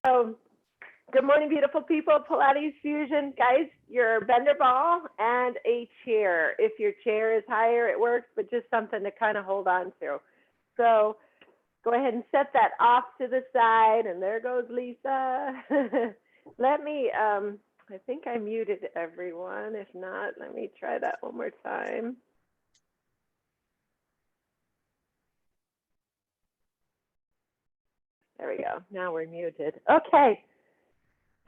So, good morning, beautiful people. Pilates Fusion. Guys, your bender ball and a chair. If your chair is higher, it works, but just something to kind of hold on to. So, go ahead and set that off to the side. And there goes Lisa. Let me, I think I muted everyone. If not, let me try that one more time. There we go. Now we're muted. Okay.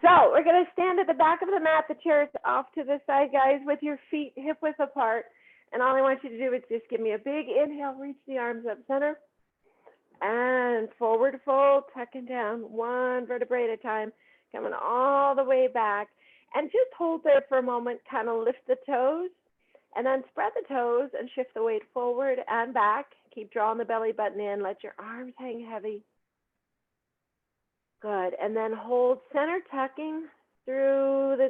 So we're going to stand at the back of the mat. The chair is off to the side, guys, with your feet hip width apart. And all I want you to do is just give me a big inhale, reach the arms up center. And forward fold, tucking down one vertebrae at a time, coming all the way back. And just hold there for a moment, kind of lift the toes. And then spread the toes and shift the weight forward and back. Keep drawing the belly button in. Let your arms hang heavy. Good. And then hold center, tucking through the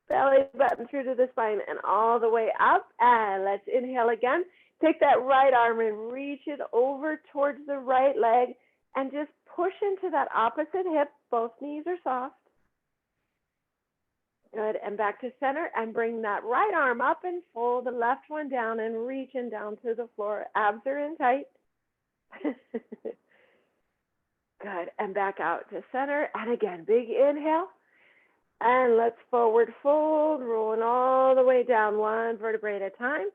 belly button, through to the spine, and all the way up. And let's inhale again. Take that right arm and reach it over towards the right leg and just push into that opposite hip. Both knees are soft. Good. And back to center and bring that right arm up and fold the left one down and reaching down to the floor. Abs are in tight. Good. And back out to center. And again, big inhale. And let's forward fold, rolling all the way down one vertebrae at a time.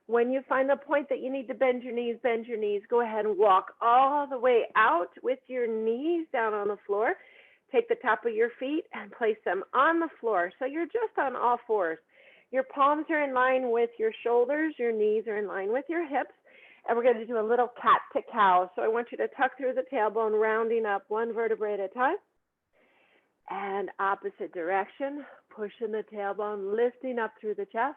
When you find the point that you need to bend your knees, bend your knees. Go ahead and walk all the way out with your knees down on the floor. Take the top of your feet and place them on the floor. So you're just on all fours. Your palms are in line with your shoulders. Your knees are in line with your hips. And we're going to do a little cat to cow. So I want you to tuck through the tailbone, rounding up one vertebrae at a time. And opposite direction, pushing the tailbone, lifting up through the chest.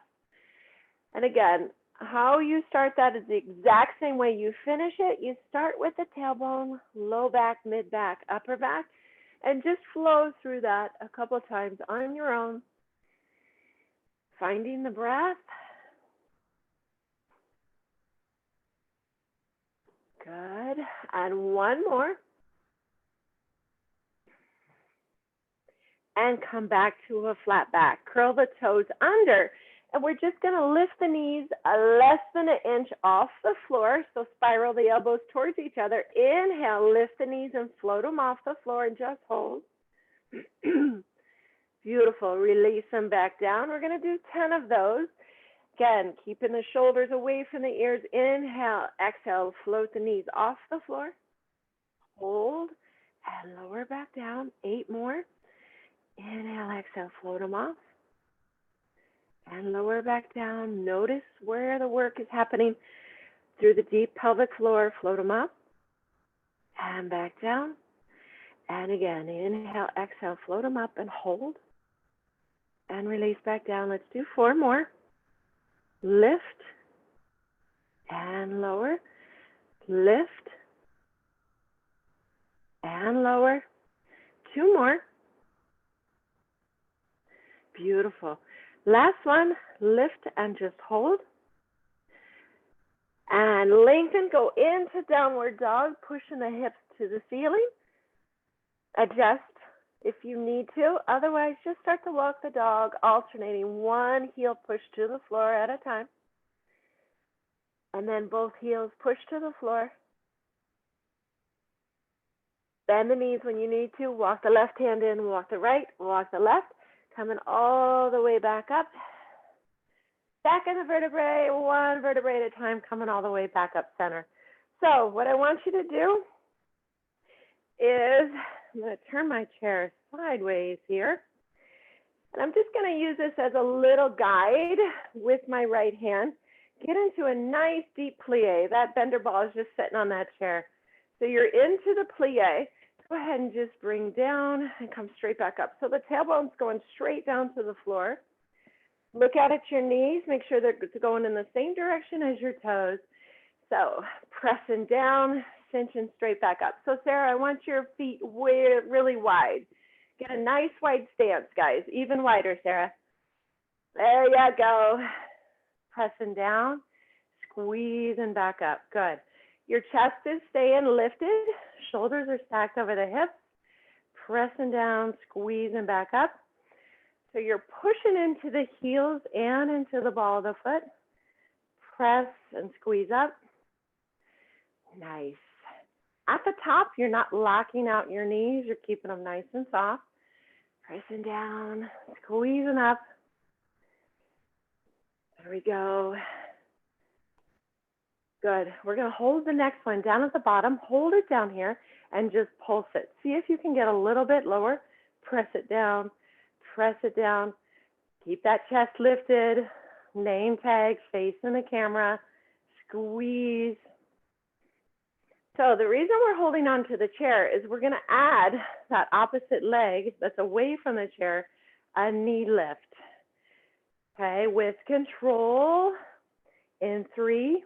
And again, how you start that is the exact same way you finish it. You start with the tailbone, low back, mid back, upper back, and just flow through that a couple times on your own. Finding the breath. Good. And one more. And come back to a flat back. Curl the toes under. And we're just going to lift the knees less than an inch off the floor. So spiral the elbows towards each other. Inhale, lift the knees and float them off the floor and just hold. Beautiful. Release them back down. We're going to do 10 of those. Again, keeping the shoulders away from the ears. Inhale, exhale, float the knees off the floor. Hold and lower back down. 8 more. Inhale, exhale, float them off. And lower back down. Notice where the work is happening through the deep pelvic floor. Float them up and back down. And again, inhale, exhale, float them up and hold. And release back down. Let's do 4 more. Lift and lower. Lift and lower. 2 more. Beautiful. Last one, lift and just hold. And lengthen, go into downward dog, pushing the hips to the ceiling. Adjust if you need to. Otherwise, just start to walk the dog, alternating one heel push to the floor at a time. And then both heels push to the floor. Bend the knees when you need to. Walk the left hand in, walk the right, walk the left. Coming all the way back up. Back in the vertebrae, one vertebrae at a time, coming all the way back up center. So what I want you to do is, I'm going to turn my chair sideways here. And I'm just going to use this as a little guide with my right hand. Get into a nice deep plie. That bender ball is just sitting on that chair. So you're into the plie. Go ahead and just bring down and come straight back up. So the tailbone's going straight down to the floor. Look out at your knees. Make sure they're going in the same direction as your toes. So pressing down, cinching straight back up. So Sarah, I want your feet really wide. Get a nice wide stance, guys. Even wider, Sarah. There you go. Pressing down, squeezing back up. Good. Your chest is staying lifted. Shoulders are stacked over the hips. pressing down, squeezing back up. So you're pushing into the heels and into the ball of the foot. Press and squeeze up. Nice. At the top, you're not locking out your knees. You're keeping them nice and soft. Pressing down, squeezing up. There we go. Good. We're going to hold the next one down at the bottom. Hold it down here and just pulse it. See if you can get a little bit lower. Press it down. Press it down. Keep that chest lifted. Name tag, facing the camera. Squeeze. So the reason we're holding on to the chair is we're going to add that opposite leg that's away from the chair, a knee lift. Okay, with control in 3,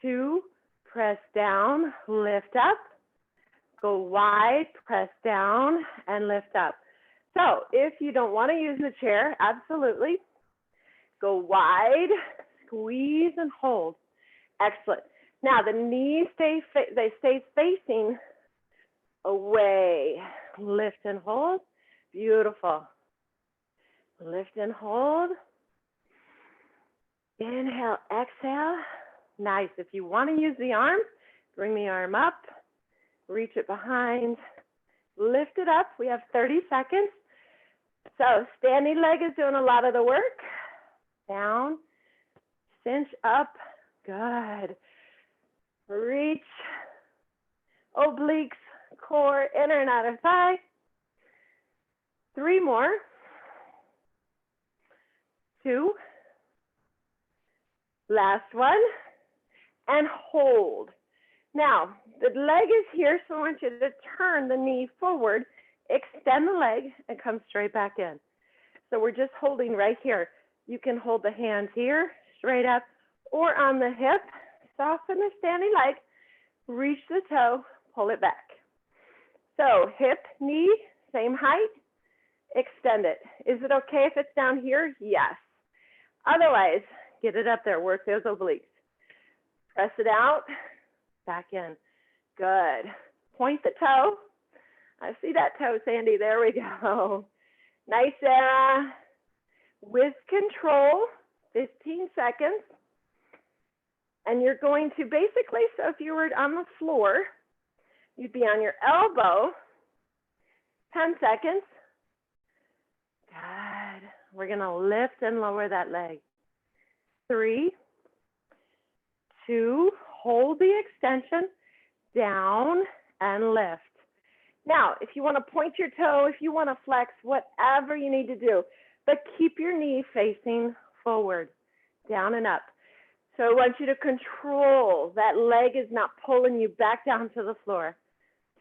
2, press down, lift up, go wide, press down, and lift up. So if you don't want to use the chair, absolutely, go wide, squeeze, and hold. Excellent. Now the knees stay facing away. Lift and hold. Beautiful. Lift and hold. Inhale, exhale. Nice. If you want to use the arm, bring the arm up, reach it behind, lift it up. We have 30 seconds. So standing leg is doing a lot of the work. Down, cinch up. Good. Reach, obliques, core, inner and outer thigh. 3 more. 2. Last one. And hold. Now, the leg is here, so I want you to turn the knee forward, extend the leg, and come straight back in. So we're just holding right here. You can hold the hands here, straight up, or on the hip. Soften the standing leg, reach the toe, pull it back. So hip, knee, same height, extend it. Is it okay if it's down here? Yes. Otherwise, get it up there, work those obliques. Press it out, back in. Good. Point the toe. I see that toe, Sandy. There we go. Nice, Sarah. With control, 15 seconds. And you're going to basically, so if you were on the floor, you'd be on your elbow, 10 seconds. Good. We're going to lift and lower that leg. 3, 2, hold the extension, down and lift. Now, if you want to point your toe, if you want to flex, whatever you need to do, but keep your knee facing forward, down and up. So I want you to control that leg is not pulling you back down to the floor.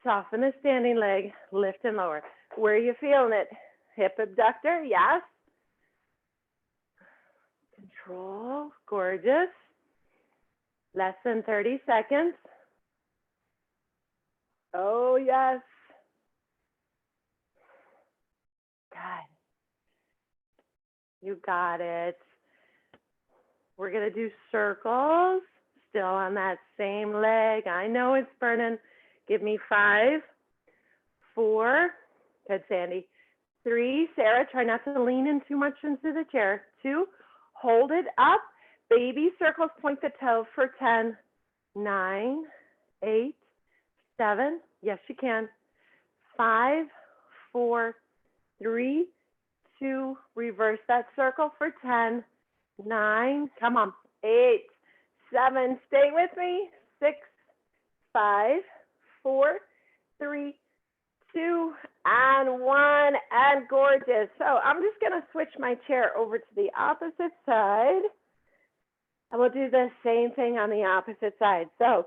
Soften the standing leg, lift and lower. Where are you feeling it? Hip abductor, yes. Control, gorgeous. Less than 30 seconds. Oh, yes. Good. You got it. We're going to do circles, still on that same leg. I know it's burning. Give me 5, 4. Good, Sandy. 3, Sarah, try not to lean in too much into the chair. 2, hold it up. Baby circles, point the toe for 10, 9, 8, 7. Yes, you can. 5, 4, 3, 2. Reverse that circle for 10. 9, come on, 8, 7, stay with me, 6, 5, 4, 3, 2, and 1, and gorgeous. So I'm just going to switch my chair over to the opposite side, and we'll do the same thing on the opposite side. So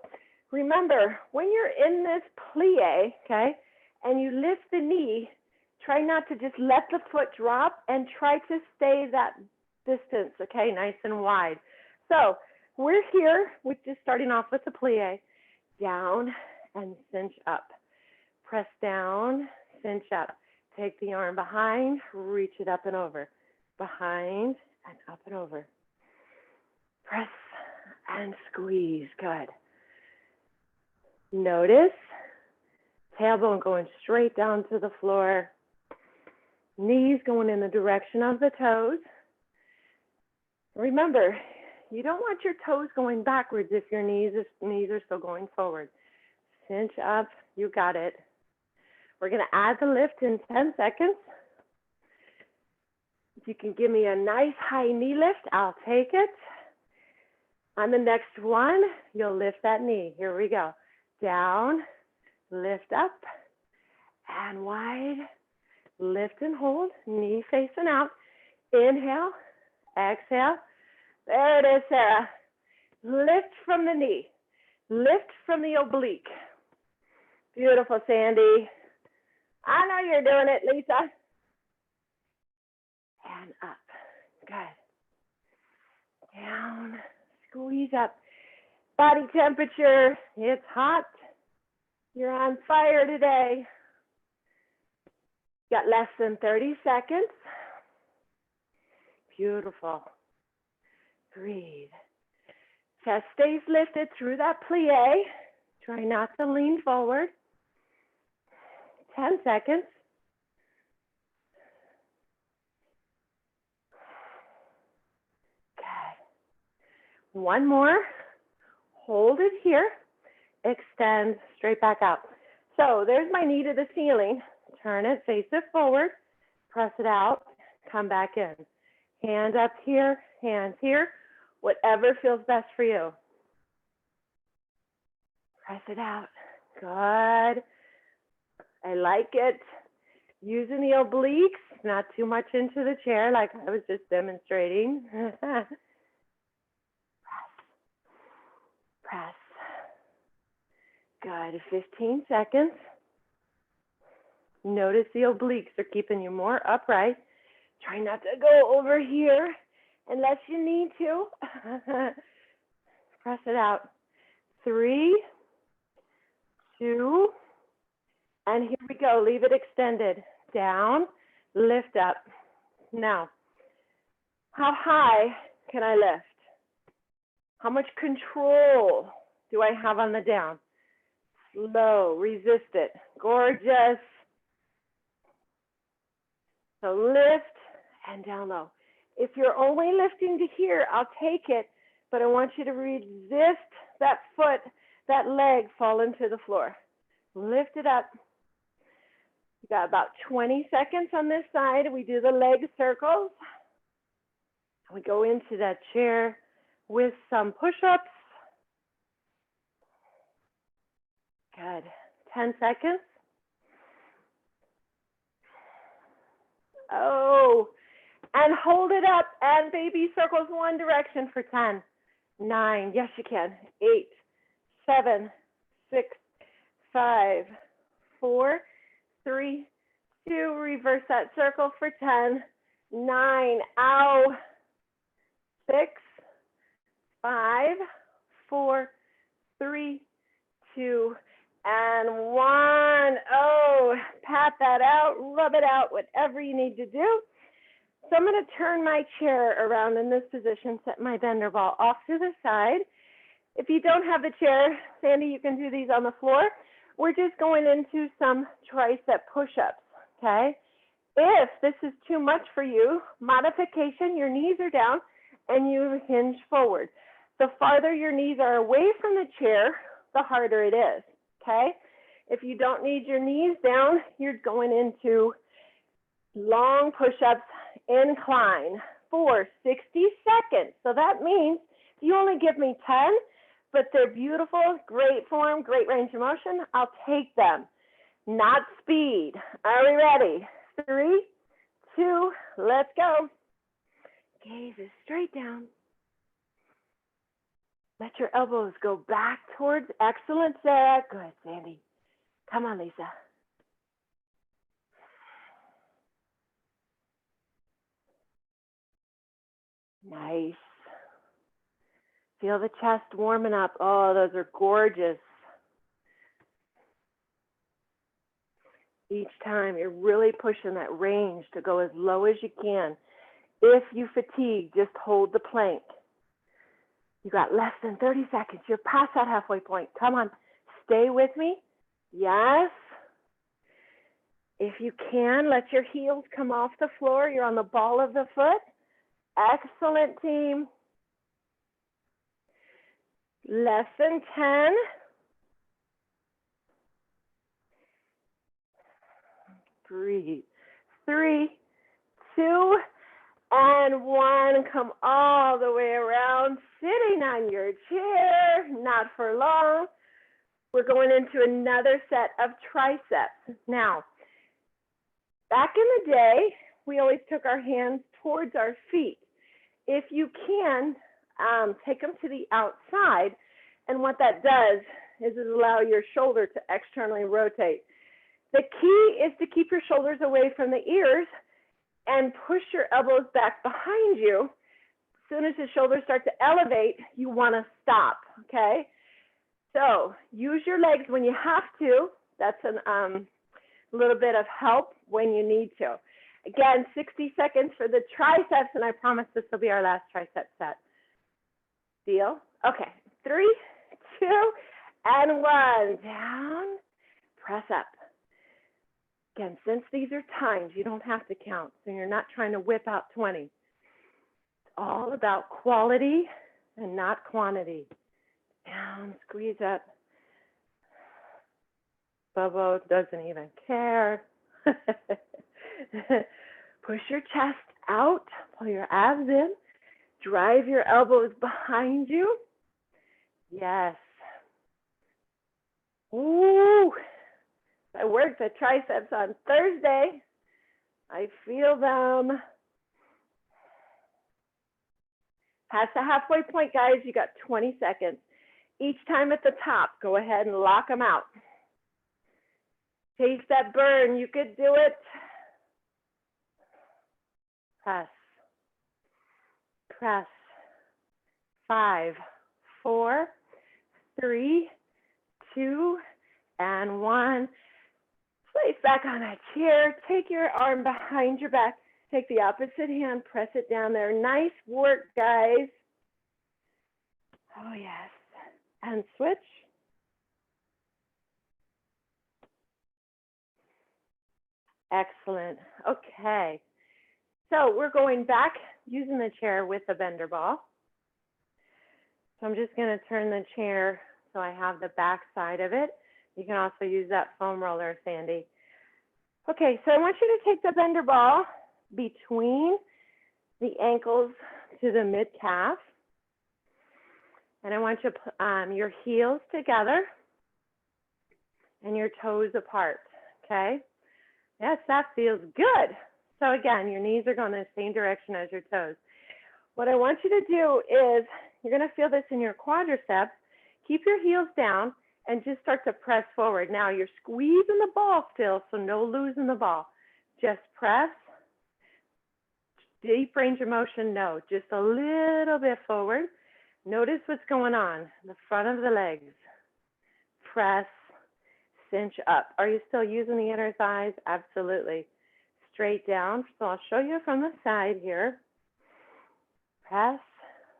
remember, when you're in this plie, okay, and you lift the knee, try not to just let the foot drop and try to stay that distance, okay, nice and wide. So we're here with just starting off with the plie, down and cinch up. Press down, cinch up. Take the arm behind, reach it up and over. Behind and up and over. Press and squeeze, good. Notice, Tailbone going straight down to the floor. Knees going in the direction of the toes. Remember, you don't want your toes going backwards if your knees are still going forward. Cinch up, you got it. We're gonna add the lift in 10 seconds. If you can give me a nice high knee lift, I'll take it. On the next one, you'll lift that knee. Here we go. Down, lift up, and wide. Lift and hold, knee facing out. Inhale, exhale. There it is, Sarah. Lift from the knee. Lift from the oblique. Beautiful, Sandy. I know you're doing it, Lisa. And up. Good. Down. Squeeze up. Body temperature. It's hot. You're on fire today. Got less than 30 seconds. Beautiful. Breathe. Chest stays lifted through that plie. Try not to lean forward. 10 seconds. Good. One more. Hold it here. Extend straight back out. So there's my knee to the ceiling. Turn it, face it forward. Press it out. Come back in. Hand up here, hands here. Whatever feels best for you. Press it out. Good. I like it. Using the obliques, not too much into the chair like I was just demonstrating. Press. Press. Good. 15 seconds. Notice the obliques are keeping you more upright. Try not to go over here unless you need to. Press it out. 3, 2, and here we go. Leave it extended. Down, lift up. Now, how high can I lift? How much control do I have on the down? Slow, resist it. Gorgeous. So lift and down low. If you're only lifting to here, I'll take it, but I want you to resist that foot, that leg fall into the floor. Lift it up. You got about 20 seconds on this side. We do the leg circles. We go into that chair with some push-ups. Good. 10 seconds. Oh, and hold it up and baby circles one direction for 10, 9, yes you can, 8, 7, 6, 5, 4, 3, 2, reverse that circle for 10, 9, ow, 6, 5, 4, 3, 2, and 1. Oh, pat that out, rub it out, whatever you need to do. So I'm going to turn my chair around in this position, set my bender ball off to the side. If you don't have the chair, Sandy, you can do these on the floor. We're just going into some tricep push-ups, okay? If this is too much for you, modification, your knees are down and you hinge forward. The farther your knees are away from the chair, the harder it is. Okay, if you don't need your knees down, you're going into long push-ups, incline for 60 seconds. So that means you only give me 10, but they're beautiful, great form, great range of motion. I'll take them, not speed. Are we ready? 3, 2, let's go. Gaze is straight down. Let your elbows go back towards, excellent, Sarah. Good, Sandy. Come on, Lisa. Nice. Feel the chest warming up. Oh, those are gorgeous. Each time you're really pushing that range to go as low as you can. If you fatigue, just hold the plank. You got less than 30 seconds. You're past that halfway point. Come on, stay with me. Yes, If you can, let your heels come off the floor. You're on the ball of the foot. Excellent, team. Less than 10. Breathe. 3, 2, and 1. Come all the way around, sitting on your chair, not for long. We're going into another set of triceps. Now, back in the day, we always took our hands towards our feet. If you can, take them to the outside, and what that does is it allows your shoulder to externally rotate. The key is to keep your shoulders away from the ears and push your elbows back behind you. As soon as the shoulders start to elevate, you want to stop, okay? So use your legs when you have to. That's a little bit of help when you need to. Again, 60 seconds for the triceps, and I promise this will be our last tricep set. Deal? Okay, 3, 2, and 1. Down, press up. Again, since these are timed, you don't have to count, so you're not trying to whip out 20. It's all about quality and not quantity. Down, squeeze up. Bobo doesn't even care. Push your chest out, pull your abs in, drive your elbows behind you. Yes. Ooh, I worked the triceps on Thursday. I feel them. Past the halfway point, guys, you got 20 seconds. Each time at the top, go ahead and lock them out. Chase that burn, you could do it. Press, press. 5, 4, 3, 2, and 1. Place back on that chair. Take your arm behind your back. Take the opposite hand, press it down there. Nice work, guys. Oh, yes. And switch. Excellent. Okay. So we're going back using the chair with the bender ball. So I'm just going to turn the chair so I have the back side of it. You can also use that foam roller, Sandy. Okay, so I want you to take the bender ball between the ankles to the mid-calf. And I want you to put your heels together and your toes apart, okay? Yes, that feels good. So again, your knees are going in the same direction as your toes. What I want you to do is, you're going to feel this in your quadriceps. Keep your heels down and just start to press forward. Now you're squeezing the ball still, so no losing the ball. Just press. Deep range of motion, no. Just a little bit forward. Notice what's going on. The front of the legs. Press, cinch up. Are you still using the inner thighs? Absolutely. Straight down. So I'll show you from the side here. Press.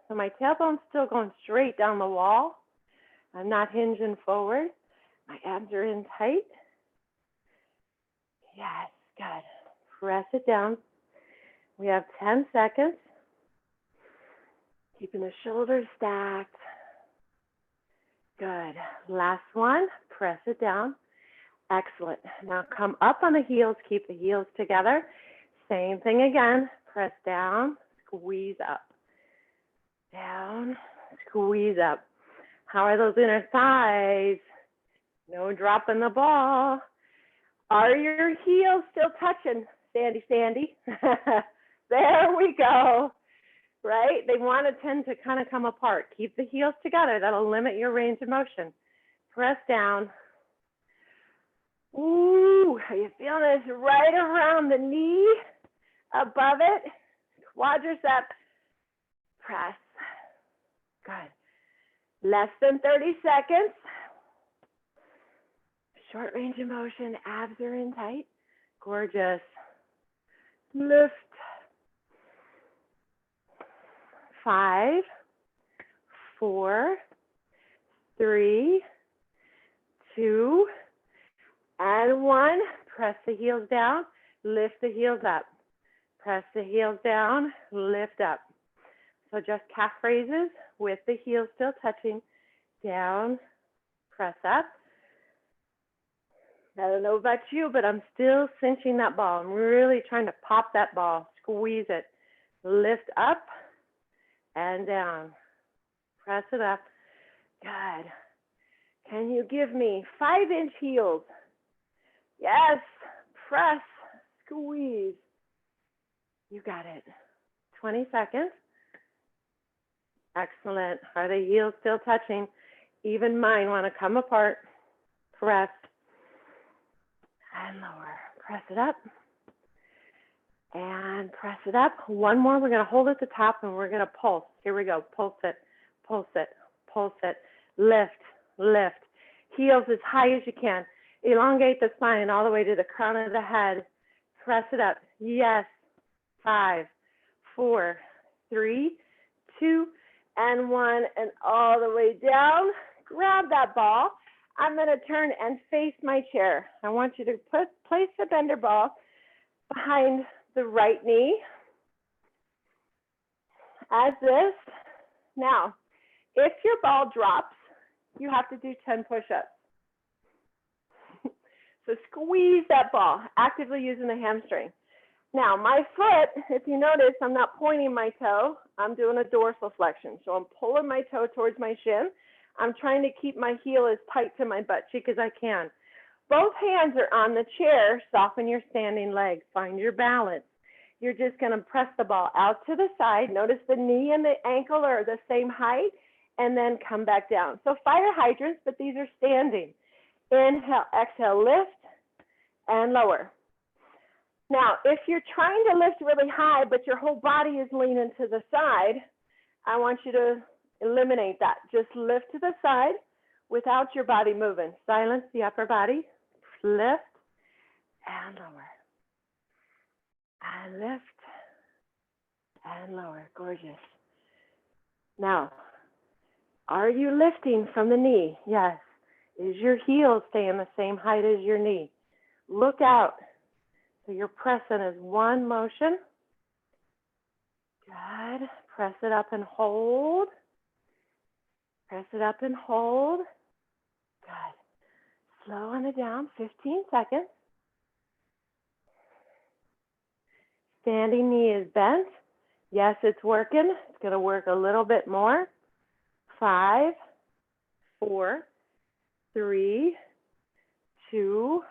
So my tailbone's still going straight down the wall. I'm not hinging forward. My abs are in tight. Yes, good. Press it down. We have 10 seconds. Keeping the shoulders stacked. Good. Last one. Press it down. Excellent. Now come up on the heels. Keep the heels together. Same thing again. Press down. Squeeze up. Down. Squeeze up. How are those inner thighs? No dropping the ball. Are your heels still touching? Sandy, Sandy. There we go. Right? They want to tend to kind of come apart. Keep the heels together. That'll limit your range of motion. Press down. Ooh, are you feeling this right around the knee? Above it. Quadricep. Press. Good. Less than 30 seconds. Short range of motion. Abs are in tight. Gorgeous. Lift. 5, 4, 3, 2, and 1. press the heels down, lift the heels up. Press the heels down, lift up. So just calf raises with the heels still touching. Down, press up. I don't know about you, but I'm still cinching that ball. I'm really trying to pop that ball, squeeze it. Lift up and down. Press it up. Good. Can you give me 5-inch heels? Yes. Press, squeeze. You got it. 20 seconds. Excellent. Are the heels still touching? Even mine want to come apart. Press and lower. Press it up and press it up. One more. We're going to hold at the top and we're going to pulse. Here we go. Pulse it, pulse it, pulse it. Lift, lift. Heels as high as you can. Elongate the spine all the way to the crown of the head. Press it up. Yes. 5, 4, 3, 2, and 1, and all the way down. Grab that ball. I'm going to turn and face my chair. I want you to place the bender ball behind the right knee, as this. Now, if your ball drops, you have to do 10 push-ups. So squeeze that ball, actively using the hamstring. Now, my foot, if you notice, I'm not pointing my toe. I'm doing a dorsal flexion. So I'm pulling my toe towards my shin. I'm trying to keep my heel as tight to my butt cheek as I can. Both hands are on the chair. Soften your standing leg. Find your balance. You're just going to press the ball out to the side. Notice the knee and the ankle are the same height, and then come back down. So fire hydrants, but these are standing. Inhale, exhale, lift, and lower. Now, if you're trying to lift really high, but your whole body is leaning to the side, I want you to eliminate that. Just lift to the side without your body moving. Silence the upper body. Lift and lower. And lift and lower. Gorgeous. Now, are you lifting from the knee? Yes. Is your heel staying the same height as your knee? Look out. So you're pressing as one motion. Good. Press it up and hold. Press it up and hold. Good. Slow on the down, 15 seconds. Standing knee is bent. Yes, it's working. It's going to work a little bit more. 5, 4, 3, 2,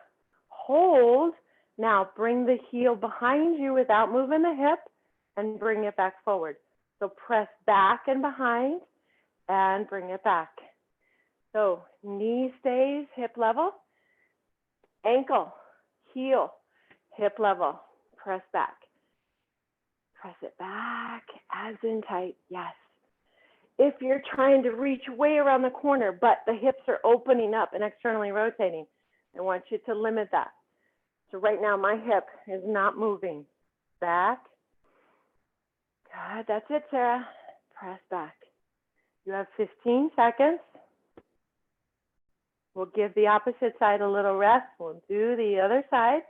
hold. Now bring the heel behind you without moving the hip and bring it back forward. So press back and behind and bring it back. So knee stays hip level, ankle, heel, hip level. Press back. Press it back, abs in tight, yes. If you're trying to reach way around the corner, but the hips are opening up and externally rotating, I want you to limit that. So right now my hip is not moving. Back. Good, that's it, Sarah. Press back. You have 15 seconds. We'll give the opposite side a little rest. We'll do the other side.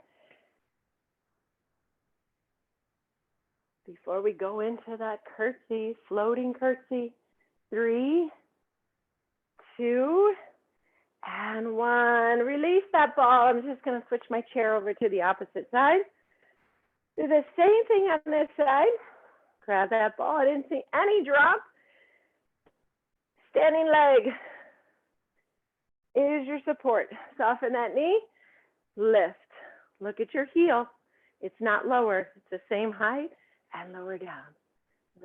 Before we go into that curtsy, floating curtsy. 3, 2, and 1. Release that ball. I'm just going to switch my chair over to the opposite side. Do the same thing on this side. Grab that ball. I didn't see any drop. Standing leg is your support. Soften that knee. Lift. Look at your heel. It's not lower. It's the same height and lower down.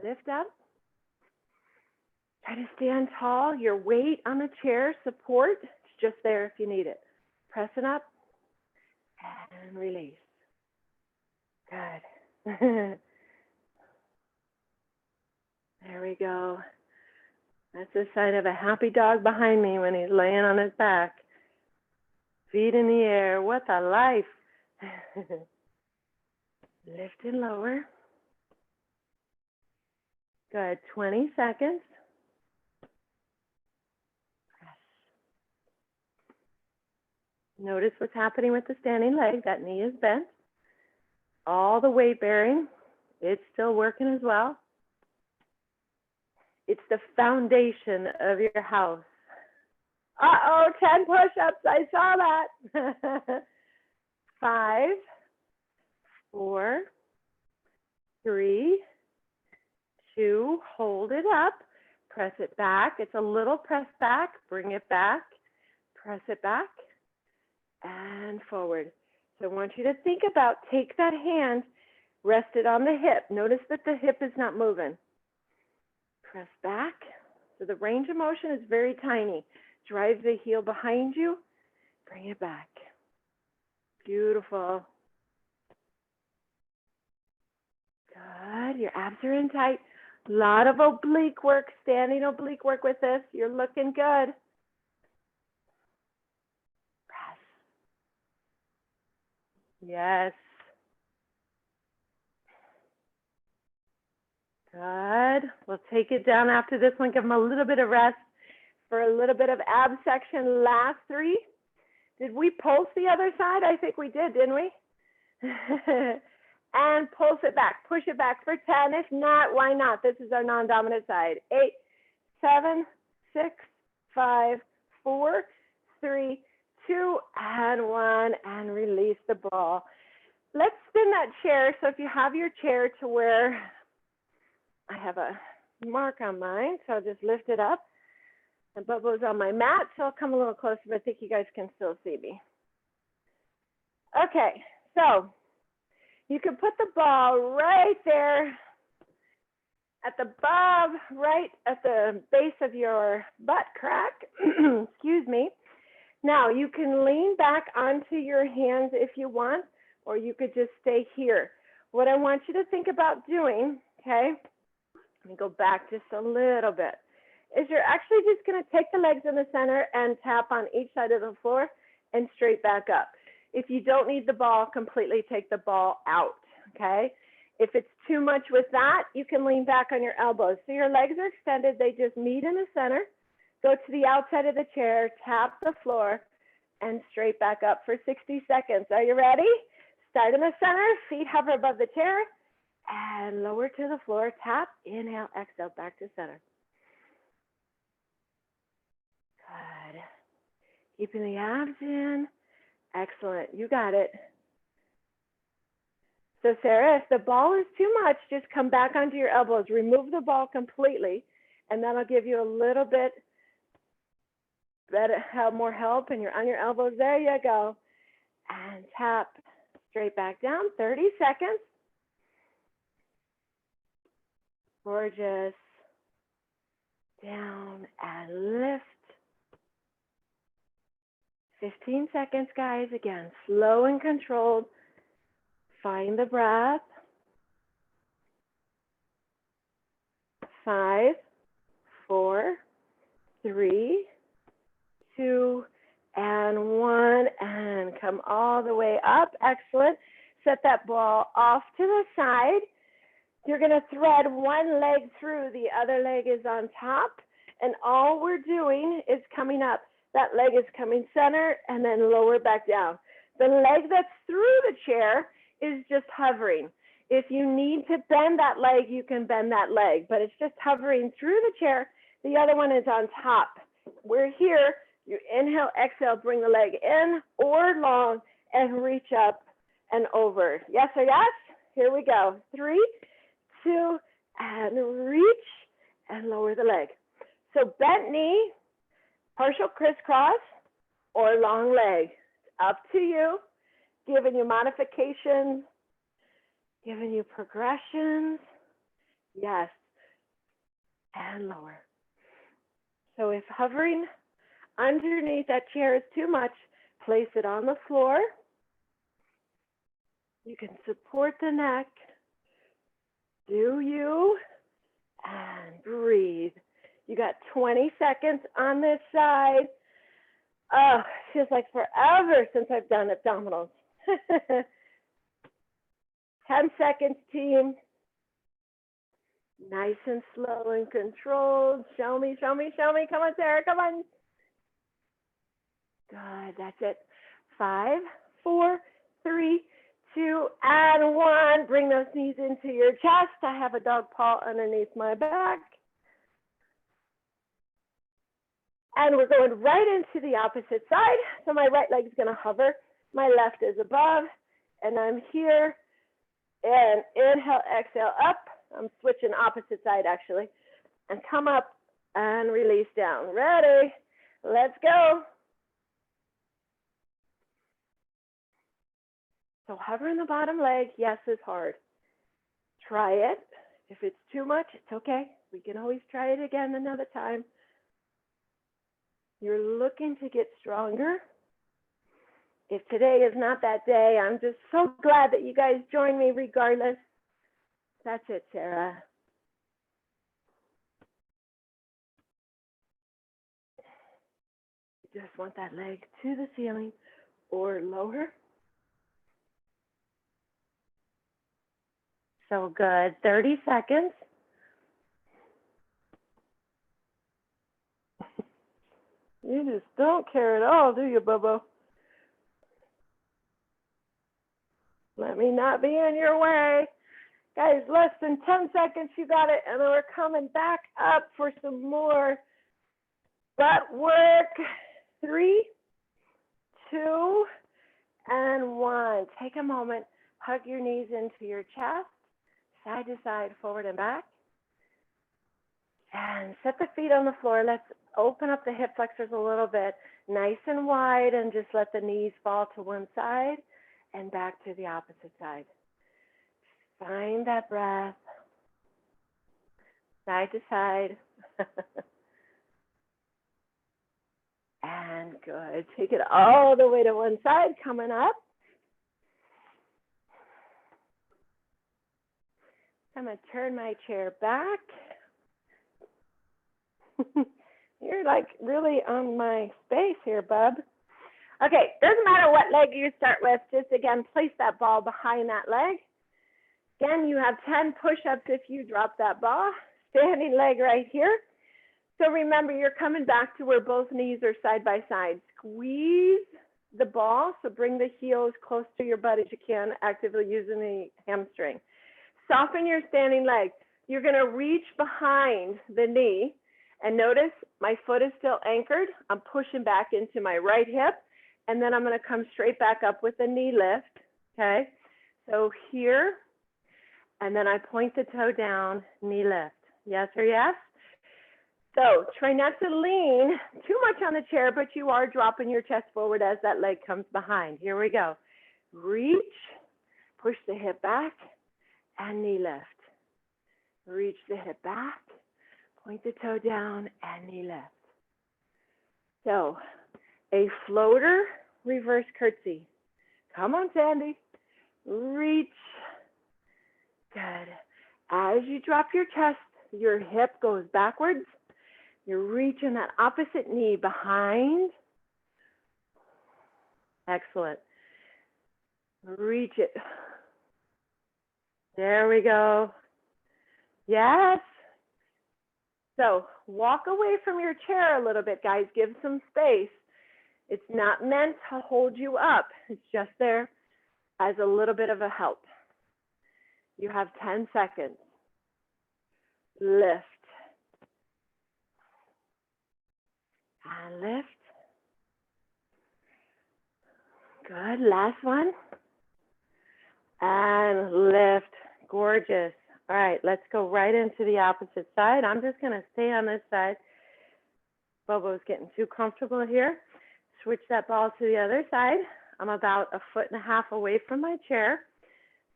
Lift up. Try to stand tall. Your weight on the chair, support, it's just there if you need it. Press it up and release. Good. There we go. That's the sign of a happy dog behind me when he's laying on his back. Feet in the air. What a life. Lift and lower. Good. 20 seconds. Notice what's happening with the standing leg. That knee is bent. All the weight bearing, it's still working as well. It's the foundation of your house. Uh-oh, 10 push-ups. I saw that. 5, 4, 3, 2, hold it up. Press it back. It's a little press back. Bring it back. Press it back. And forward. So I want you to think about, take that hand, rest it on the hip. Notice that the hip is not moving. Press back. So the range of motion is very tiny. Drive the heel behind you. Bring it back. Beautiful. Good. Your abs are in tight. A lot of oblique work, standing oblique work with this. You're looking good. Press. Yes. Good. We'll take it down after this one. Give them a little bit of rest for a little bit of ab section. Last 3. Did we pulse the other side? I think we did, didn't we? And pulse it back. Push it back for 10. If not, why not? This is our non-dominant side. 8, 7, 6, 5, 4, 3, 2, and 1. And release the ball. Let's spin that chair. So if you have your chair to where I have a mark on mine, so I'll just lift it up. And Bubba's on my mat, so I'll come a little closer, but I think you guys can still see me. Okay, so you can put the ball right there at the above, right at the base of your butt crack. Excuse me. Now, you can lean back onto your hands if you want, or you could just stay here. What I want you to think about doing, okay, let me go back just a little bit, is you're actually just going to take the legs in the center and tap on each side of the floor and straight back up. If you don't need the ball, completely take the ball out, okay? If it's too much with that, you can lean back on your elbows. So your legs are extended, they just meet in the center. Go to the outside of the chair, tap the floor, and straight back up for 60 seconds. Are you ready? Start in the center, feet hover above the chair, and lower to the floor, tap, inhale, exhale, back to center. Good. Keeping the abs in. Excellent. You got it. So Sarah, if the ball is too much, just come back onto your elbows. Remove the ball completely, and that'll give you a little bit better, more help, and you're on your elbows. There you go. And tap straight back down. 30 seconds. Gorgeous. Down and lift. 15 seconds, guys. Again, slow and controlled. Find the breath. 5, 4, 3, 2, and 1. And come all the way up. Excellent. Set that ball off to the side. You're going to thread one leg through. The other leg is on top. And all we're doing is coming up. That leg is coming center and then lower back down. The leg that's through the chair is just hovering. If you need to bend that leg, you can bend that leg, but it's just hovering through the chair. The other one is on top. We're here. You inhale, exhale, bring the leg in or long and reach up and over. Yes or yes? Here we go. 3, 2, and reach and lower the leg. So bent knee, partial crisscross, or long leg. Up to you. Giving you modifications, giving you progressions. Yes. And lower. So if hovering underneath that chair is too much, place it on the floor. You can support the neck. Do you? And breathe. You got 20 seconds on this side. Oh, feels like forever since I've done abdominals. 10 seconds, team. Nice and slow and controlled. Show me, show me, show me. Come on, Sarah, come on. Good, that's it. 5, 4, 3, 2, and 1. Bring those knees into your chest. I have a dog paw underneath my back. And we're going right into the opposite side. So my right leg is going to hover. My left is above. And I'm here. And inhale, exhale, up. I'm switching opposite side, actually. And come up and release down. Ready? Let's go. So hovering the bottom leg, yes, is hard. Try it. If it's too much, it's okay. We can always try it again another time. You're looking to get stronger. If today is not that day, I'm just so glad that you guys joined me regardless. That's it, Sarah. You just want that leg to the ceiling or lower. So good. 30 seconds. You just don't care at all, do you, Bubba? Let me not be in your way. Guys, less than 10 seconds, you got it. And then we're coming back up for some more butt work. 3, 2, and 1. Take a moment. Hug your knees into your chest. Side to side, forward and back. And set the feet on the floor. Let's open up the hip flexors a little bit, nice and wide, and just let the knees fall to one side and back to the opposite side. Find that breath, side to side. And good. Take it all the way to one side, coming up. I'm going to turn my chair back. You're like really on my space here, bub. Okay, doesn't matter what leg you start with. Just again, place that ball behind that leg. Again, you have 10 push-ups if you drop that ball. Standing leg right here. So remember, you're coming back to where both knees are side by side. Squeeze the ball, so bring the heel as close to your butt as you can, actively using the hamstring. Soften your standing leg. You're going to reach behind the knee. And notice my foot is still anchored. I'm pushing back into my right hip. And then I'm going to come straight back up with a knee lift. Okay? So here. And then I point the toe down, knee lift. Yes or yes? So try not to lean too much on the chair, but you are dropping your chest forward as that leg comes behind. Here we go. Reach. Push the hip back. And knee lift. Reach the hip back. Point the toe down and knee lift. So a floater reverse curtsy. Come on, Sandy. Reach. Good. As you drop your chest, your hip goes backwards. You're reaching that opposite knee behind. Excellent. Reach it. There we go. Yes. So walk away from your chair a little bit, guys. Give some space. It's not meant to hold you up. It's just there as a little bit of a help. You have 10 seconds. Lift. And lift. Good. Last one. And lift. Gorgeous. All right, let's go right into the opposite side. I'm just going to stay on this side. Bobo's getting too comfortable here. Switch that ball to the other side. I'm about 1.5 feet away from my chair.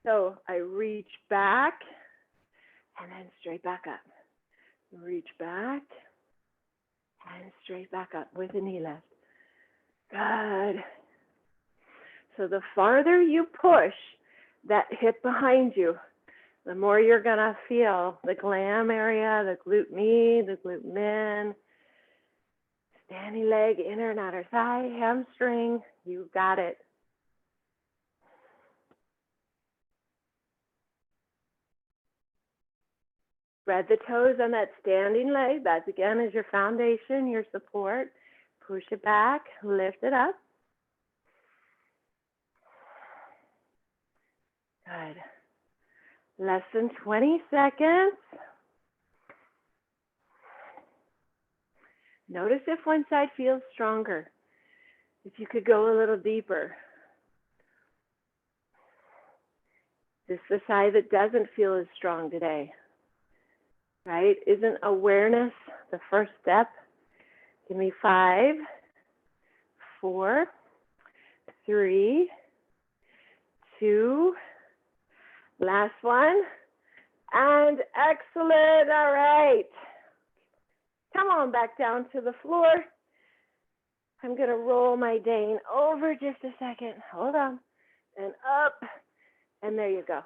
So I reach back and then straight back up. Reach back and straight back up with a knee lift. Good. So the farther you push that hip behind you, the more you're going to feel the glam area, the glute med, the glute min, standing leg, inner and outer thigh, hamstring. You got it. Spread the toes on that standing leg. That, again, is your foundation, your support. Push it back, lift it up. Good. Less than 20 seconds. Notice if one side feels stronger. If you could go a little deeper. This is the side that doesn't feel as strong today, right? Isn't awareness the first step? Give me 5, 4, 3, 2, last one, and excellent. All right. Come on back down to the floor. I'm going to roll my Dane over just a second. Hold on. And up. And there you go.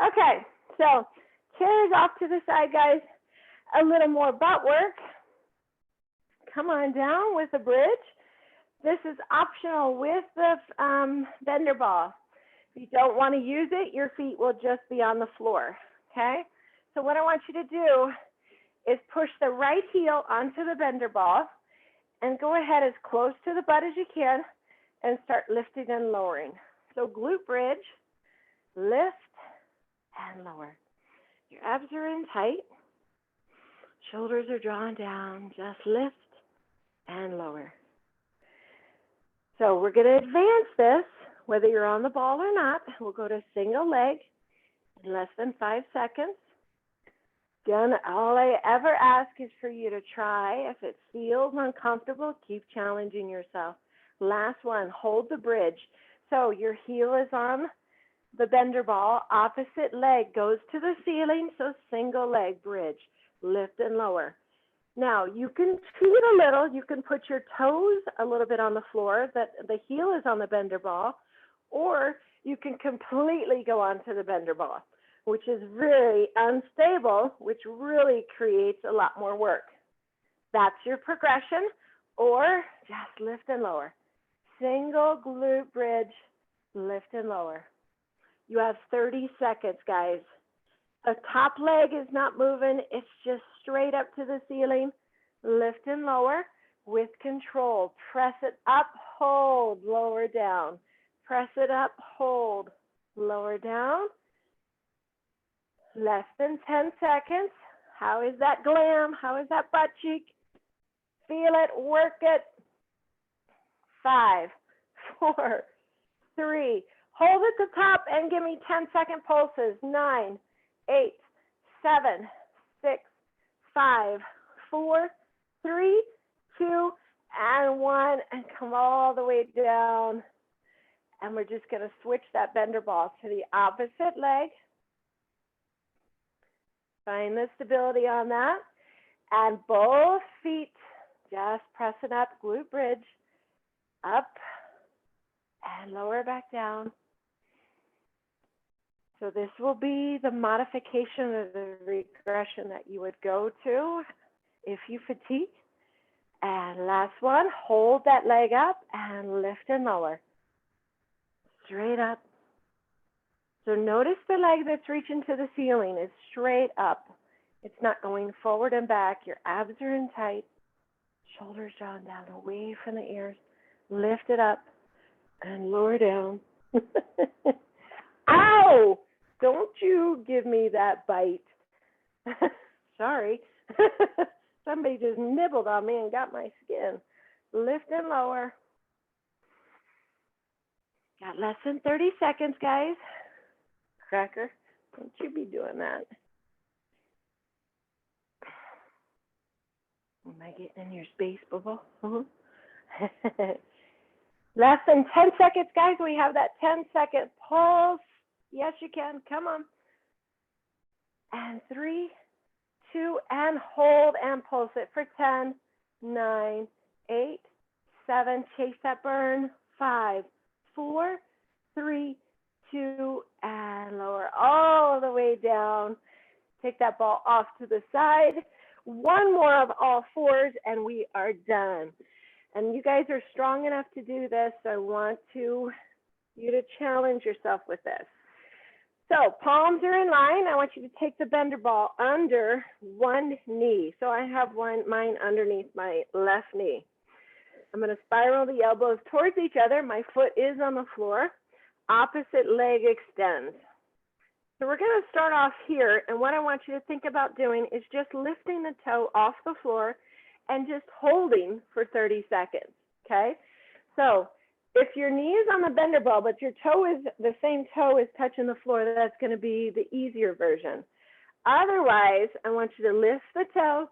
Okay, so chairs off to the side, guys. A little more butt work. Come on down with a bridge. This is optional with the bender ball. If you don't want to use it, your feet will just be on the floor, okay? So what I want you to do is push the right heel onto the bender ball and go ahead as close to the butt as you can and start lifting and lowering. So glute bridge, lift and lower. Your abs are in tight. Shoulders are drawn down. Just lift and lower. So we're going to advance this, whether you're on the ball or not. We'll go to single leg in less than 5 seconds. Again, all I ever ask is for you to try. If it feels uncomfortable, keep challenging yourself. Last one, hold the bridge. So your heel is on the bender ball, opposite leg goes to the ceiling, so single leg bridge, lift and lower. Now you can cheat a little, you can put your toes a little bit on the floor, that the heel is on the bender ball, or you can completely go onto the bender ball, which is very unstable, which really creates a lot more work. That's your progression, or just lift and lower. Single glute bridge, lift and lower. You have 30 seconds, guys. The top leg is not moving. It's just straight up to the ceiling. Lift and lower with control. Press it up, hold, lower down. Press it up, hold, lower down. Less than 10 seconds. How is that glam? How is that butt cheek? Feel it, work it. 5, 4, 3. Hold at the top and give me 10-second pulses. 9, 8, 7, 6, 5, 4, 3, 2, and 1. And come all the way down. And we're just going to switch that bender ball to the opposite leg. Find the stability on that. And both feet just pressing up, glute bridge, up and lower back down. So this will be the modification of the regression that you would go to if you fatigue. And last one, hold that leg up and lift and lower. Straight up. So notice the leg that's reaching to the ceiling is straight up. It's not going forward and back. Your abs are in tight. Shoulders drawn down away from the ears. Lift it up and lower down. Ow! Don't you give me that bite. Sorry. Somebody just nibbled on me and got my skin. Lift and lower. Got less than 30 seconds, guys. Cracker, don't you be doing that. Am I getting in your space, bubble? Less than 10 seconds, guys. We have that 10-second pulse. Yes, you can. Come on. And 3, 2, and hold and pulse it for 10, 9, 8, 7. Chase that burn. 5, 4, 3, 2, and lower all the way down. Take that ball off to the side. One more of all fours, and we are done. And you guys are strong enough to do this, so I want you to challenge yourself with this. So palms are in line. I want you to take the bender ball under one knee. So I have mine underneath my left knee. I'm going to spiral the elbows towards each other. My foot is on the floor. Opposite leg extends. So we're going to start off here, and what I want you to think about doing is just lifting the toe off the floor and just holding for 30 seconds, okay? So if your knee is on the bender ball, but your toe is, the same toe is touching the floor, that's going to be the easier version. Otherwise, I want you to lift the toe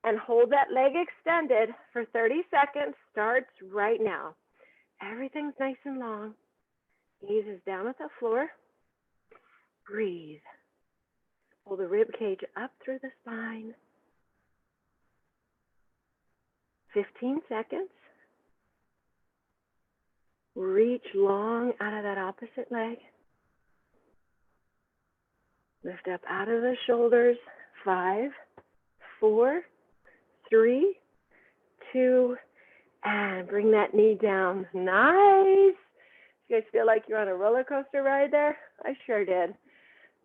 and hold that leg extended for 30 seconds. Starts right now. Everything's nice and long. Knees is down at the floor. Breathe. Pull the rib cage up through the spine. 15 seconds. Reach long out of that opposite leg. Lift up out of the shoulders. 5, 4, 3, 2, and bring that knee down. Nice. You guys feel like you're on a roller coaster ride there? I sure did. A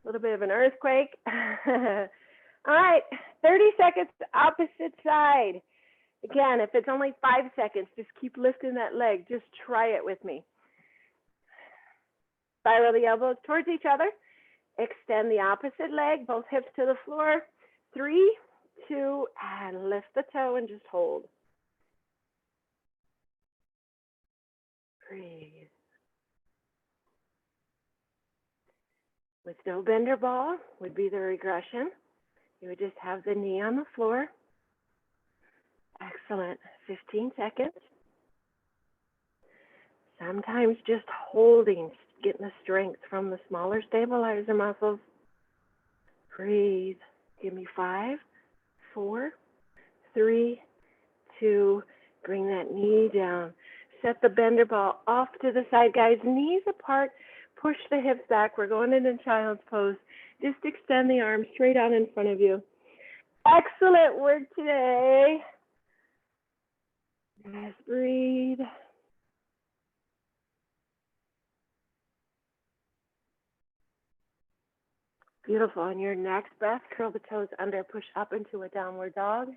little bit of an earthquake. All right, 30 seconds opposite side. Again, if it's only 5 seconds, just keep lifting that leg. Just try it with me. Spiral the elbows towards each other. Extend the opposite leg, both hips to the floor. 3, 2, and lift the toe and just hold. Breathe. With no bender ball would be the regression. You would just have the knee on the floor. Excellent. 15 seconds. Sometimes just holding, getting the strength from the smaller stabilizer muscles. Breathe. Give me 5, 4, 3, 2. Bring that knee down. Set the bender ball off to the side, guys. Knees apart. Push the hips back. We're going into child's pose. Just extend the arms straight out in front of you. Excellent work today. Just breathe. Beautiful. On your next breath, curl the toes under, push up into a downward dog.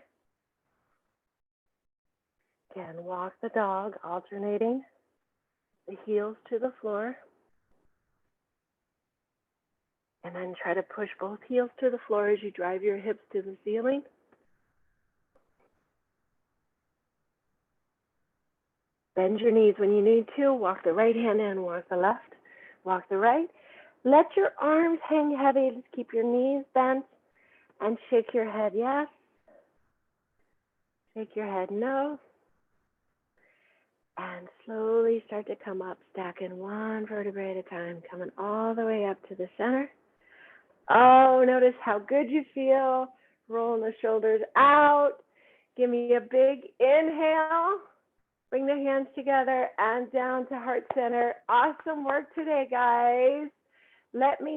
Again, walk the dog, alternating the heels to the floor. And then try to push both heels to the floor as you drive your hips to the ceiling. Bend your knees when you need to. Walk the right hand in, walk the left, walk the right. Let your arms hang heavy. Just keep your knees bent and shake your head yes. Shake your head no. And slowly start to come up, stacking one vertebrae at a time, coming all the way up to the center. Oh, notice how good you feel. Rolling the shoulders out. Give me a big inhale. Bring the hands together and down to heart center. Awesome work today, guys. Let me